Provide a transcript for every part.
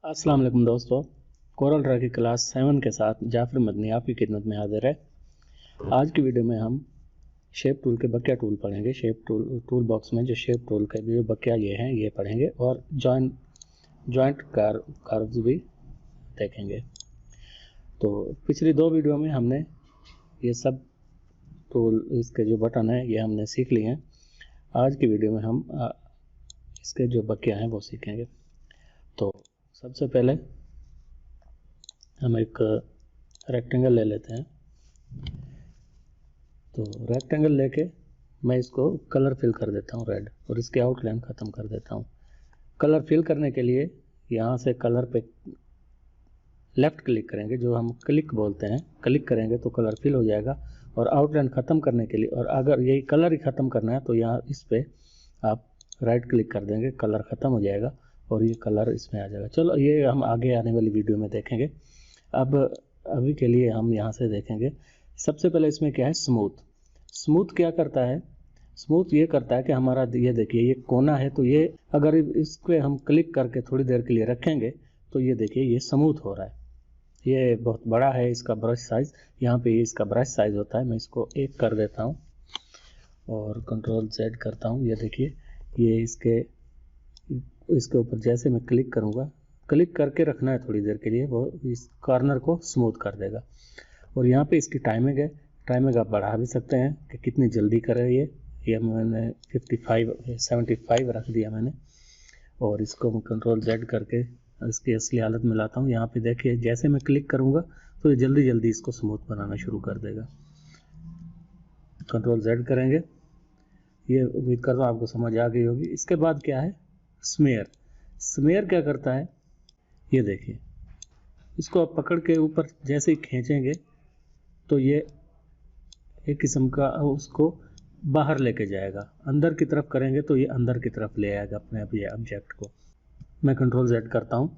अस्सलाम वालेकुम दोस्तों, कोरल ड्रा की क्लास 7 के साथ जाफर मदनी आपकी खिदमत में हाजिर है। आज की वीडियो में हम शेप टूल के बकिया टूल पढ़ेंगे। शेप टूल बॉक्स में जो शेप टूल के जो बकिया ये हैं ये पढ़ेंगे और जॉइंट कर्व्स भी देखेंगे। तो पिछली दो वीडियो में हमने ये सब टूल, इसके जो बटन हैं ये हमने सीख लिए हैं। आज की वीडियो में हम इसके जो बकिया हैं वो सीखेंगे। तो सबसे पहले हम एक रेक्टेंगल ले लेते हैं। तो रेक्टेंगल लेके मैं इसको कलर फिल कर देता हूँ रेड, और इसकी आउटलाइन ख़त्म कर देता हूँ। कलर फिल करने के लिए यहाँ से कलर पे लेफ़्ट क्लिक करेंगे, जो हम क्लिक बोलते हैं। क्लिक करेंगे तो कलर फिल हो जाएगा। और आउटलाइन ख़त्म करने के लिए, और अगर यही कलर ही ख़त्म करना है तो यहाँ इस पर आप राइट क्लिक कर देंगे, कलर ख़त्म हो जाएगा और ये कलर इसमें आ जाएगा। चलो ये हम आगे आने वाली वीडियो में देखेंगे। अब अभी के लिए हम यहाँ से देखेंगे। सबसे पहले इसमें क्या है, स्मूथ क्या करता है। स्मूथ ये करता है कि हमारा ये देखिए ये कोना है, तो ये अगर इस पर हम क्लिक करके थोड़ी देर के लिए रखेंगे तो ये देखिए ये स्मूथ हो रहा है। ये बहुत बड़ा है इसका ब्रश साइज़। यहाँ पे इसका ब्रश साइज़ होता है। मैं इसको 1 कर देता हूँ और कंट्रोल Z करता हूँ। ये देखिए ये इसके ऊपर जैसे मैं क्लिक करूँगा, क्लिक करके रखना है थोड़ी देर के लिए, वो इस कॉर्नर को स्मूथ कर देगा। और यहाँ पे इसकी टाइमिंग है, टाइमिंग आप बढ़ा भी सकते हैं कि कितनी जल्दी करे। ये मैंने 75 रख दिया मैंने। और इसको मैं कंट्रोल Z करके इसकी असली हालत में लाता हूँ। यहाँ पे देखिए जैसे मैं क्लिक करूँगा तो ये जल्दी जल्दी इसको स्मूथ बनाना शुरू कर देगा। कंट्रोल Z करेंगे। ये उम्मीद करता हूँ आपको समझ आ गई होगी। इसके बाद क्या है, स्मेयर क्या करता है, ये देखिए इसको आप पकड़ के ऊपर जैसे ही खींचेंगे तो ये एक किस्म का उसको बाहर लेके जाएगा। अंदर की तरफ करेंगे तो ये अंदर की तरफ ले आएगा अपने आप ये ऑब्जेक्ट को। मैं कंट्रोल Z करता हूँ।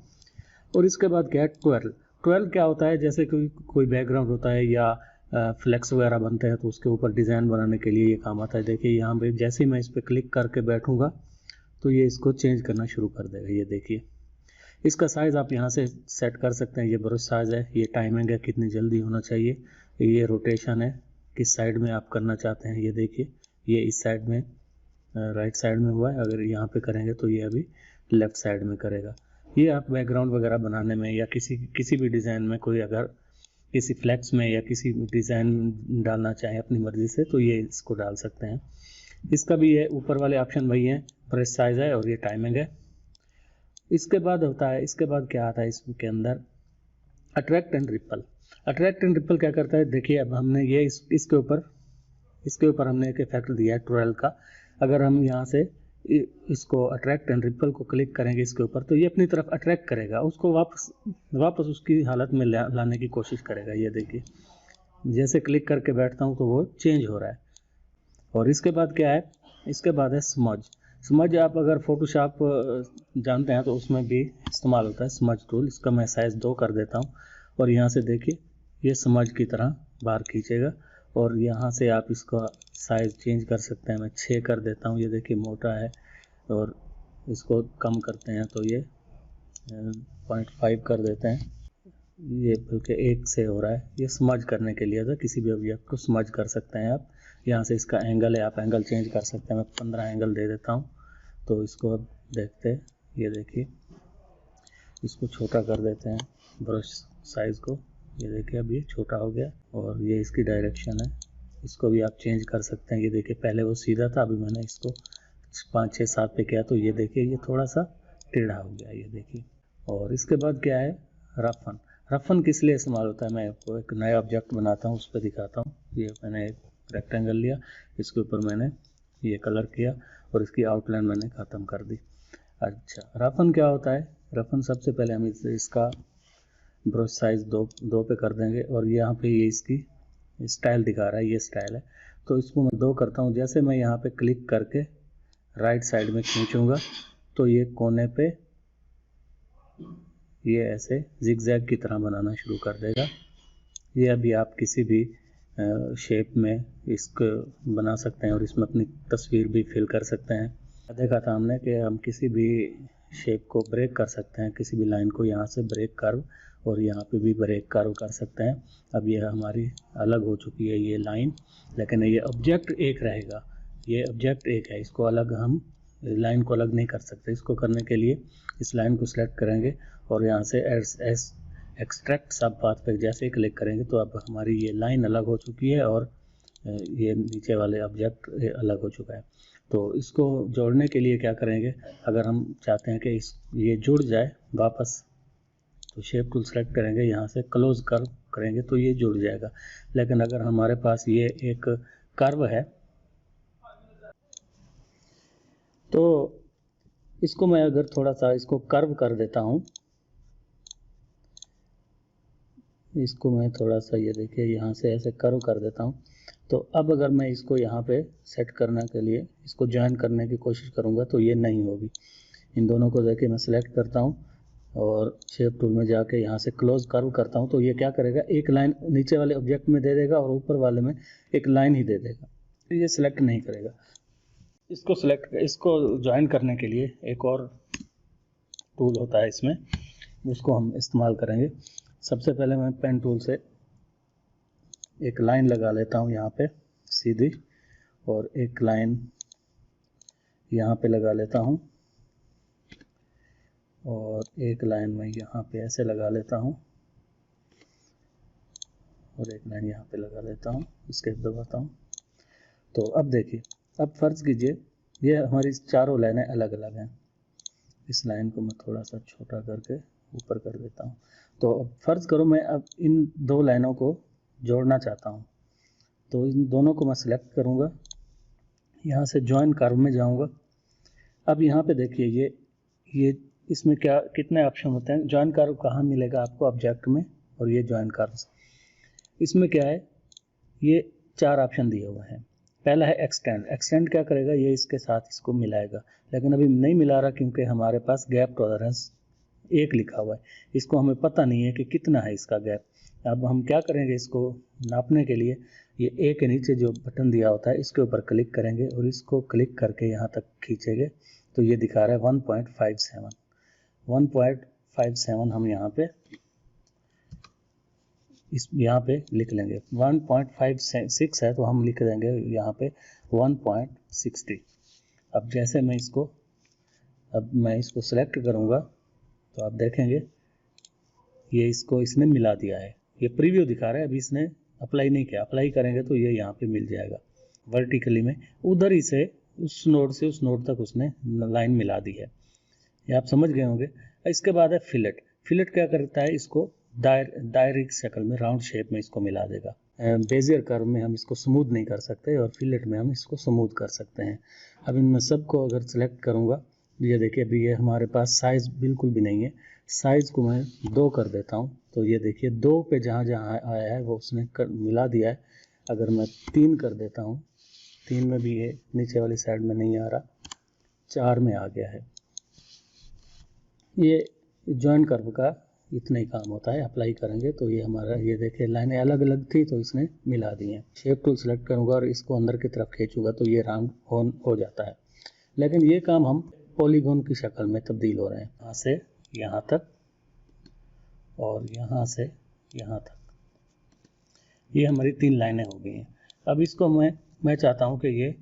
और इसके बाद क्या है, ट्वेल्व क्या होता है, जैसे कोई बैकग्राउंड होता है या फ्लेक्स वगैरह बनते हैं तो उसके ऊपर डिज़ाइन बनाने के लिए ये काम आता है। देखिए यहाँ पे जैसे ही मैं इस पर क्लिक करके बैठूँगा तो ये इसको चेंज करना शुरू कर देगा। ये देखिए इसका साइज़ आप यहाँ से सेट कर सकते हैं। ये ब्रश साइज़ है, ये टाइमिंग है कितनी जल्दी होना चाहिए, ये रोटेशन है किस साइड में आप करना चाहते हैं। ये देखिए ये इस साइड में राइट साइड में हुआ है, अगर यहाँ पे करेंगे तो ये अभी लेफ़्ट साइड में करेगा। ये आप बैकग्राउंड वगैरह बनाने में या किसी भी डिज़ाइन में, कोई अगर किसी फ्लैक्स में या किसी डिज़ाइन डालना चाहें अपनी मर्ज़ी से तो ये इसको डाल सकते हैं। इसका भी ये ऊपर वाले ऑप्शन वही हैं, ब्रश साइज़ है और ये टाइमिंग है। इसके बाद क्या आता है इसके अंदर, अट्रैक्ट एंड रिपल क्या करता है। देखिए अब हमने ये इसके ऊपर हमने एक इफेक्ट दिया है 12 का। अगर हम यहाँ से इसको अट्रैक्ट एंड रिपल को क्लिक करेंगे इसके ऊपर तो ये अपनी तरफ अट्रैक्ट करेगा, उसको वापस उसकी हालत में लाने की कोशिश करेगा। ये देखिए जैसे क्लिक करके बैठता हूँ तो वो चेंज हो रहा है। और इसके बाद क्या है, इसके बाद है स्मज। आप अगर फोटोशॉप जानते हैं तो उसमें भी इस्तेमाल होता है स्मज टूल। इसका मैं साइज़ 2 कर देता हूँ और यहाँ से देखिए ये स्मज की तरह बाहर खींचेगा। और यहाँ से आप इसका साइज़ चेंज कर सकते हैं। मैं 6 कर देता हूँ। ये देखिए मोटा है, और इसको कम करते हैं तो ये 0.5 कर देते हैं। ये बल्कि 1 से हो रहा है। ये स्मज करने के लिए था, किसी भी ऑब्जेक्ट को स्मज कर सकते हैं आप। यहाँ से इसका एंगल है, आप एंगल चेंज कर सकते हैं। मैं 15 एंगल दे देता हूँ। तो इसको अब देखते हैं। ये देखिए इसको छोटा कर देते हैं ब्रश साइज़ को। ये देखिए अब ये छोटा हो गया। और ये इसकी डायरेक्शन है, इसको भी आप चेंज कर सकते हैं। ये देखिए पहले वो सीधा था, अभी मैंने इसको 5, 6, 7 पे किया तो ये देखिए ये थोड़ा सा टेढ़ा हो गया। ये देखिए। और इसके बाद क्या है, रफन किस लिए इस्तेमाल होता है, मैं आपको एक नया ऑब्जेक्ट बनाता हूँ उस पर दिखाता हूँ। ये मैंने एक रेक्टेंगल लिया, इसके ऊपर मैंने ये कलर किया और इसकी आउटलाइन मैंने ख़त्म कर दी। अच्छा, रफन क्या होता है, रफन सबसे पहले हम इसका ब्रश साइज़ 2 पे कर देंगे। और यहाँ पे ये इसकी स्टाइल दिखा रहा है, ये स्टाइल है तो इसको मैं 2 करता हूँ। जैसे मैं यहाँ पे क्लिक करके राइट साइड में खींचूँगा तो ये कोने पे ये ऐसे जिगजैग की तरह बनाना शुरू कर देगा। ये अभी आप किसी भी शेप में इसको बना सकते हैं और इसमें अपनी तस्वीर भी फिल कर सकते हैं। देखा था हमने कि हम किसी भी शेप को ब्रेक कर सकते हैं, किसी भी लाइन को यहाँ से ब्रेक कर्व, और यहाँ पे भी ब्रेक कर्व कर सकते हैं। अब ये हमारी अलग हो चुकी है ये लाइन, लेकिन ये ऑब्जेक्ट एक रहेगा, ये ऑब्जेक्ट एक है, इसको अलग हम लाइन को अलग नहीं कर सकते। इसको करने के लिए इस लाइन को सिलेक्ट करेंगे और यहाँ से एक्सट्रैक्ट सब पाथ पे जैसे ही क्लिक करेंगे तो अब हमारी ये लाइन अलग हो चुकी है और ये नीचे वाले ऑब्जेक्ट अलग हो चुका है। तो इसको जोड़ने के लिए क्या करेंगे, अगर हम चाहते हैं कि ये जुड़ जाए वापस, तो शेप टूल सेलेक्ट करेंगे, यहाँ से क्लोज कर्व करेंगे तो ये जुड़ जाएगा। लेकिन अगर हमारे पास ये एक कर्व है तो इसको मैं अगर थोड़ा सा इसको कर्व कर देता हूँ, इसको मैं थोड़ा सा ये देखिए यहाँ से ऐसे कर्व कर देता हूँ, तो अब अगर मैं इसको यहाँ पे सेट करने के लिए इसको ज्वाइन करने की कोशिश करूँगा तो ये नहीं होगी। इन दोनों को देखिए मैं सिलेक्ट करता हूँ और शेप टूल में जाके यहाँ से क्लोज कर्व करता हूँ, तो ये क्या करेगा, एक लाइन नीचे वाले ऑब्जेक्ट में दे देगा और ऊपर वाले में एक लाइन ही दे देगा, तो ये सिलेक्ट नहीं करेगा। इसको ज्वाइन करने के लिए एक और टूल होता है इसमें, उसको हम इस्तेमाल करेंगे। सबसे पहले मैं पेन टूल से एक लाइन लगा लेता हूँ यहाँ पे सीधी, और एक लाइन यहाँ पे लगा लेता हूँ, और एक लाइन मैं यहाँ पे ऐसे लगा लेता हूँ, और एक लाइन यहाँ पे लगा लेता हूँ, एस्केप दबाता हूँ। तो अब देखिए, अब फर्ज कीजिए ये हमारी चारों लाइनें अलग अलग हैं। इस लाइन को मैं थोड़ा सा छोटा करके ऊपर कर देता हूँ। तो अब फर्ज करो मैं अब इन दो लाइनों को जोड़ना चाहता हूँ, तो इन दोनों को मैं सिलेक्ट करूँगा, यहाँ से जॉइन कर्व में जाऊँगा। अब यहाँ पे देखिए ये इसमें क्या कितने ऑप्शन होते हैं। जॉइन कर्व कहाँ मिलेगा आपको, ऑब्जेक्ट में, और ये जॉइन कर्व। इसमें क्या है, ये 4 ऑप्शन दिए हुए हैं। पहला है एक्सटेंड। एक्सटेंड क्या करेगा, ये इसके साथ इसको मिलाएगा, लेकिन अभी नहीं मिला रहा क्योंकि हमारे पास गैप टॉलरेंस 1 लिखा हुआ है, इसको हमें पता नहीं है कि कितना है इसका गैप। अब हम क्या करेंगे, इसको नापने के लिए ये ए के नीचे जो बटन दिया होता है इसके ऊपर क्लिक करेंगे और इसको क्लिक करके यहाँ तक खींचेंगे तो ये दिखा रहा है 1.57 हम यहाँ पे लिख लेंगे। 1.56 है तो हम लिख देंगे यहाँ पे 1.60। अब जैसे मैं इसको सेलेक्ट करूँगा तो आप देखेंगे ये इसने मिला दिया है। ये प्रीव्यू दिखा रहा है, अभी इसने अप्लाई नहीं किया। अप्लाई करेंगे तो ये यहाँ पे मिल जाएगा वर्टिकली में, उधर ही से उस नोड से उस नोड तक उसने लाइन मिला दी है। ये आप समझ गए होंगे। इसके बाद है फिलेट। फिलेट क्या करता है, इसको दायरे की शक्ल में, राउंड शेप में इसको मिला देगा। बेजियर कर्व में हम इसको स्मूथ नहीं कर सकते और फिलेट में हम इसको स्मूथ कर सकते हैं। अब इनमें सबको अगर सेलेक्ट करूँगा, ये देखिए अभी ये हमारे पास साइज़ बिल्कुल भी नहीं है। साइज़ को मैं 2 कर देता हूँ, तो ये देखिए 2 पे जहाँ जहाँ आया है वो उसने मिला दिया है। अगर मैं 3 कर देता हूँ, 3 में भी ये नीचे वाली साइड में नहीं आ रहा, 4 में आ गया है। ये जॉइन कर्व का इतना ही काम होता है। अप्लाई करेंगे तो ये हमारा, ये देखिए लाइनें अलग अलग थी तो इसने मिला दी हैं। शेप टूल सेलेक्ट करूँगा और इसको अंदर की तरफ खींचूंगा तो ये राउंड हो जाता है। लेकिन ये काम हम पॉलीगॉन की शक्ल में तब्दील हो रहे हैं, यहाँ से यहाँ तक और यहाँ से यहाँ तक। ये हमारी 3 लाइनें हो गई हैं। अब इसको मैं चाहता हूँ कि ये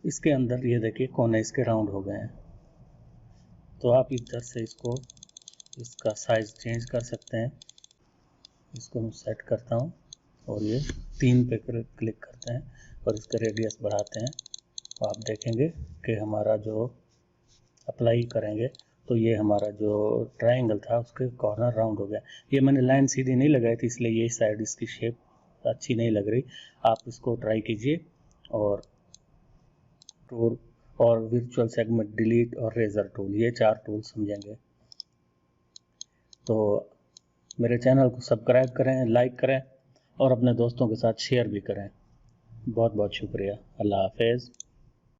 इसके अंदर, ये देखिए कोने इसके राउंड हो गए हैं, तो आप इधर से इसका साइज़ चेंज कर सकते हैं। इसको मैं सेट करता हूँ और ये 3 पे क्लिक करते हैं और इसका रेडियस बढ़ाते हैं, तो आप देखेंगे कि हमारा जो अप्लाई करेंगे तो ये हमारा जो ट्रायंगल था उसके कॉर्नर राउंड हो गया। ये मैंने लाइन सीधी नहीं लगाई थी इसलिए ये साइड इसकी शेप अच्छी नहीं लग रही। आप इसको ट्राई कीजिए और वर्चुअल सेगमेंट डिलीट और रेजर टूल, ये 4 टूल समझेंगे। तो मेरे चैनल को सब्सक्राइब करें, लाइक करें और अपने दोस्तों के साथ शेयर भी करें। बहुत बहुत शुक्रिया। अल्लाह हाफिज़।